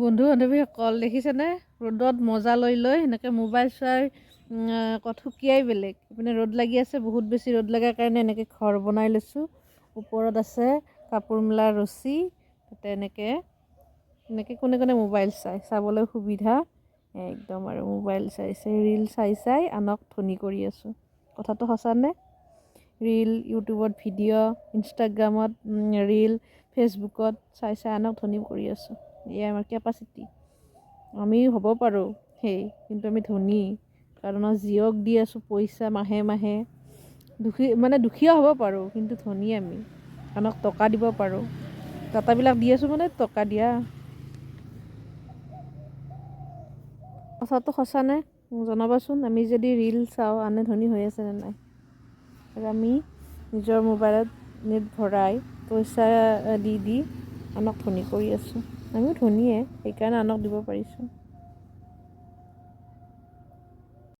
বন্ধু বান্ধৱীসকল দেখিছেনে ৰ'দত মজা লৈ সেনেকৈ মোবাইল চোৱাৰ কথোকিয়াই বেলেগ। ইপিনে ৰ'দ লাগি আছে, বহুত বেছি ৰ'দ লগাৰ কাৰণে এনেকৈ ঘৰ বনাই লৈছোঁ। ওপৰত আছে কাপোৰ মেলা ৰছী, তাতে এনেকৈ কোনে কোনে মোবাইল চাবলৈ সুবিধা একদম আৰু মোবাইল চাই ৰীল চাই আনক ধনী কৰি আছোঁ। কথাটো সঁচানে? ৰীল, ইউটিউবত ভিডিঅ', ইনষ্টাগ্ৰামত ৰীল, ফেচবুকত চাই আনক ধনী কৰি আছোঁ। এয়াই আমাৰ কেপাচিটি। আমি হ'ব পাৰোঁ কিন্তু আমি ধনী, কাৰণ জিঅ'ক দি আছোঁ পইচা মাহে মাহে। দুখীয়া হ'ব পাৰোঁ কিন্তু ধনী আমি, আনক টকা দিব পাৰোঁ। ডাটাবিলাক দি আছোঁ মানে টকা দিয়া। কথাটো সঁচানে জনাবাচোন। আমি যদি ৰীল চাওঁ, আনে ধনী হৈ আছে নে নাই? আৰু আমি নিজৰ মোবাইলত নেট ভৰাই পইচা দি আনক ধনী কৰি আছোঁ। আমিও ধনীয়ে, সেইকাৰণে আনক দিব পাৰিছোঁ।